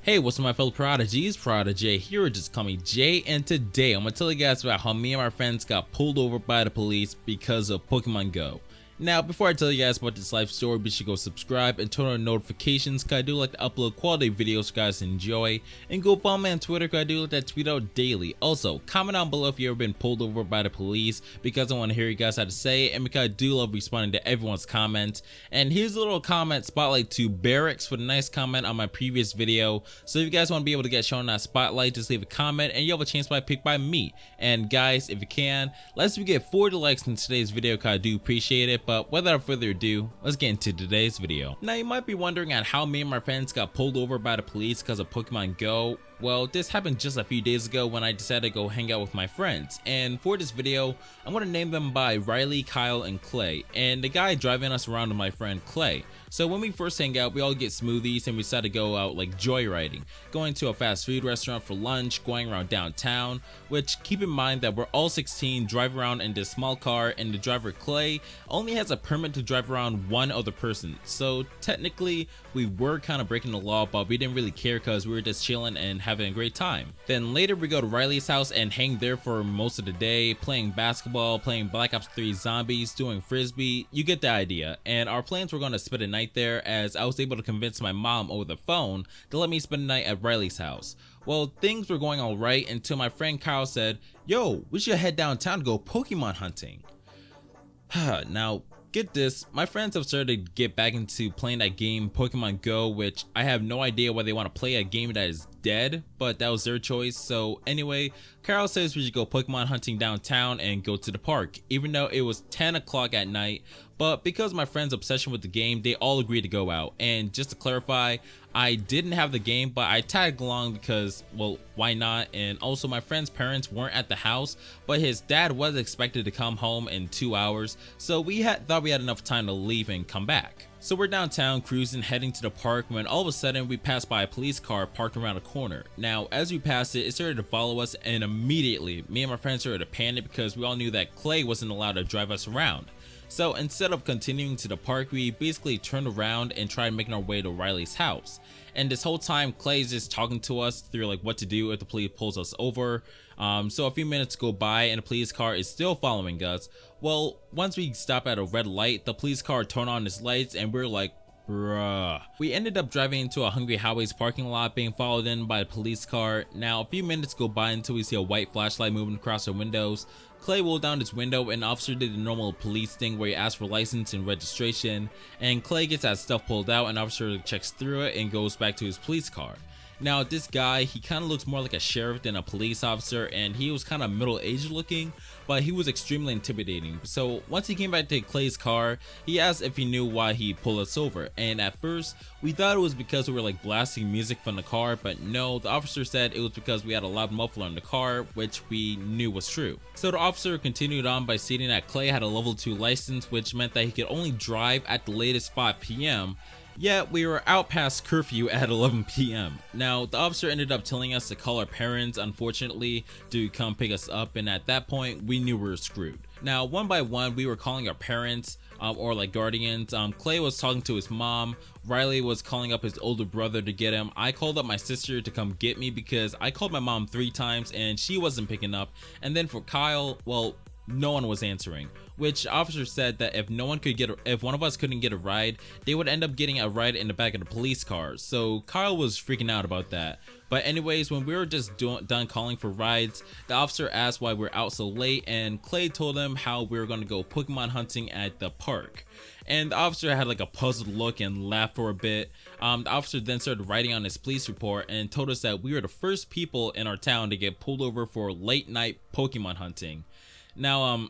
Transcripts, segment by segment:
Hey, what's up my fellow prodigies? ProdiJay here, just call me Jay, and today I'm gonna tell you guys about how me and my friends got pulled over by the police because of Pokemon Go. Now, before I tell you guys about this life story, be sure to go subscribe and turn on notifications, cause I do like to upload quality videos you guys enjoy, and go follow me on Twitter cause I do like to tweet out daily. Also, comment down below if you ever been pulled over by the police, because I want to hear you guys how to say it, and because I do love responding to everyone's comments. And here's a little comment spotlight to Barracks for the nice comment on my previous video. So if you guys want to be able to get shown that spotlight, just leave a comment and you have a chance to be picked by me. And guys, if you can, let's get 40 likes in today's video cause I do appreciate it. But without further ado, let's get into today's video. Now you might be wondering on how me and my friends got pulled over by the police because of Pokemon Go. Well, this happened just a few days ago when I decided to go hang out with my friends, and for this video I'm going to name them by Riley, Kyle, and Clay, and the guy driving us around is my friend Clay. So when we first hang out, we all get smoothies and we decide to go out like joyriding, going to a fast food restaurant for lunch, going around downtown, which keep in mind that we're all 16, drive around in this small car, and the driver Clay only has a permit to drive around one other person. So technically we were kind of breaking the law, but we didn't really care because we were just chilling and having a great time. Then later we go to Riley's house and hang there for most of the day, playing basketball, playing Black Ops 3 Zombies, doing frisbee. You get the idea. And our plans were going to spend a night there, as I was able to convince my mom over the phone to let me spend the night at Riley's house. Well, things were going all right until my friend Kyle said, "Yo, we should head downtown to go Pokemon hunting." Now, get this, my friends have started to get back into playing that game Pokemon Go, which I have no idea why they want to play a game that is dead, but that was their choice. So anyway, Carol says we should go Pokemon hunting downtown and go to the park, even though it was 10 o'clock at night. But because of my friend's obsession with the game, they all agreed to go out. And just to clarify, I didn't have the game, but I tagged along because, well, why not? And also my friend's parents weren't at the house, but his dad was expected to come home in 2 hours, so we thought we had enough time to leave and come back. So we're downtown cruising, heading to the park, when all of a sudden we passed by a police car parked around a corner. Now as we passed it, it started to follow us, and immediately me and my friends started to panic because we all knew that Clay wasn't allowed to drive us around. So instead of continuing to the park, we basically turned around and tried making our way to Riley's house. And this whole time Clay is just talking to us through like what to do if the police pulls us over. So a few minutes go by and the police car is still following us. Well, once we stop at a red light, the police car turned on its lights and we're like, bruh. We ended up driving into a Hungry Howie's parking lot, being followed in by a police car. Now a few minutes go by until we see a white flashlight moving across our windows. Clay rolled down his window and the officer did the normal police thing where he asks for license and registration, and Clay gets that stuff pulled out and the officer checks through it and goes back to his police car. Now this guy, he kind of looks more like a sheriff than a police officer, and he was kind of middle-aged looking, but he was extremely intimidating. So once he came back to Clay's car, he asked if he knew why he pulled us over, and at first we thought it was because we were like blasting music from the car, but no, the officer said it was because we had a loud muffler in the car, which we knew was true. So the officer continued on by stating that Clay had a level 2 license, which meant that he could only drive at the latest 5 p.m. Yet we were out past curfew at 11 p.m. Now the officer ended up telling us to call our parents, unfortunately, to come pick us up, and at that point we knew we were screwed. Now one by one we were calling our parents, or like guardians. Clay was talking to his mom, Riley was calling up his older brother to get him. I called up my sister to come get me because I called my mom 3 times and she wasn't picking up. And then for Kyle, well, no one was answering, which officer said that if one of us couldn't get a ride, they would end up getting a ride in the back of the police car. So Kyle was freaking out about that. But anyways, when we were just done calling for rides, the officer asked why we're out so late, and Clay told him how we were going to go Pokemon hunting at the park. And the officer had like a puzzled look and laughed for a bit. The officer then started writing on his police report and told us that we were the first people in our town to get pulled over for late night Pokemon hunting. Now,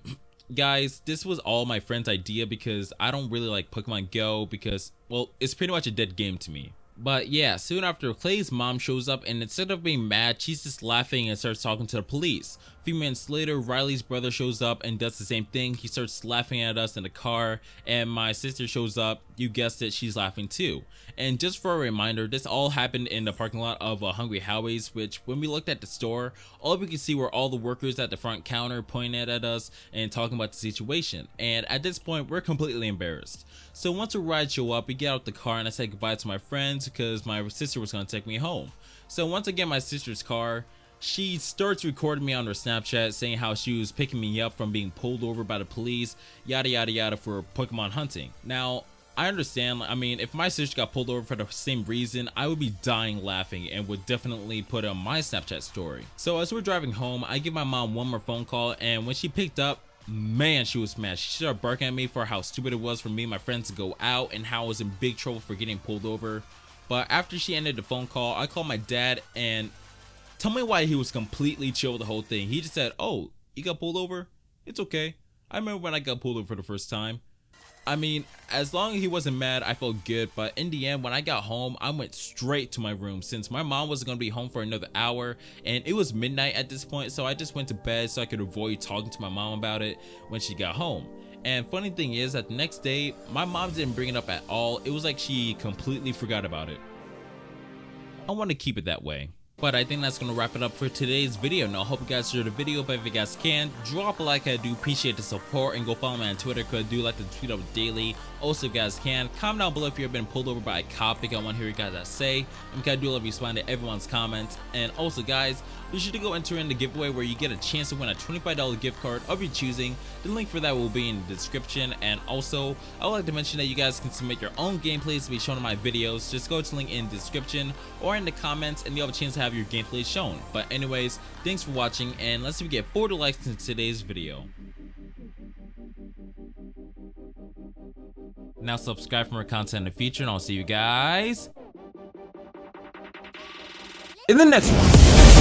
guys, this was all my friend's idea because I don't really like Pokemon Go because, well, it's pretty much a dead game to me. But yeah, soon after, Clay's mom shows up, and instead of being mad, she's just laughing and starts talking to the police. A few minutes later, Riley's brother shows up and does the same thing. He starts laughing at us in the car, and my sister shows up. You guessed it, she's laughing too. And just for a reminder, this all happened in the parking lot of Hungry Howie's, which when we looked at the store, all we could see were all the workers at the front counter pointing at us and talking about the situation. And at this point, we're completely embarrassed. So once the rides show up, we get out the car and I say goodbye to my friends because my sister was going to take me home. So once I get my sister's car, she starts recording me on her Snapchat saying how she was picking me up from being pulled over by the police, yada yada yada, for Pokemon hunting. Now, I understand, I mean, if my sister got pulled over for the same reason, I would be dying laughing and would definitely put it on my Snapchat story. So as we're driving home, I give my mom one more phone call, and when she picked up, man, she was mad. She started barking at me for how stupid it was for me and my friends to go out and how I was in big trouble for getting pulled over. But after she ended the phone call, I called my dad, and tell me why he was completely chill with the whole thing. He just said, "Oh, you got pulled over? It's okay. I remember when I got pulled over for the first time." I mean, as long as he wasn't mad, I felt good. But in the end, when I got home, I went straight to my room since my mom wasn't going to be home for another hour, and it was midnight at this point, so I just went to bed so I could avoid talking to my mom about it when she got home. And funny thing is that the next day, my mom didn't bring it up at all. It was like she completely forgot about it. I want to keep it that way. But I think that's going to wrap it up for today's video. Now, I hope you guys enjoyed the video, but if you guys can, drop a like. I do appreciate the support, and go follow me on Twitter because I do like to tweet up daily. Also, if you guys can, comment down below if you've been pulled over by a cop. I want to hear you guys that say. And I do love responding to everyone's comments. And also, guys, be sure to go enter in the giveaway where you get a chance to win a $25 gift card of your choosing. The link for that will be in the description. And also, I would like to mention that you guys can submit your own gameplays to be shown in my videos. Just go to the link in the description or in the comments, and you'll have a chance to have your gameplay shown. But anyways, thanks for watching, and let's see if we get 40 likes in today's video. Now subscribe for more content in the future, and I'll see you guys in the next one.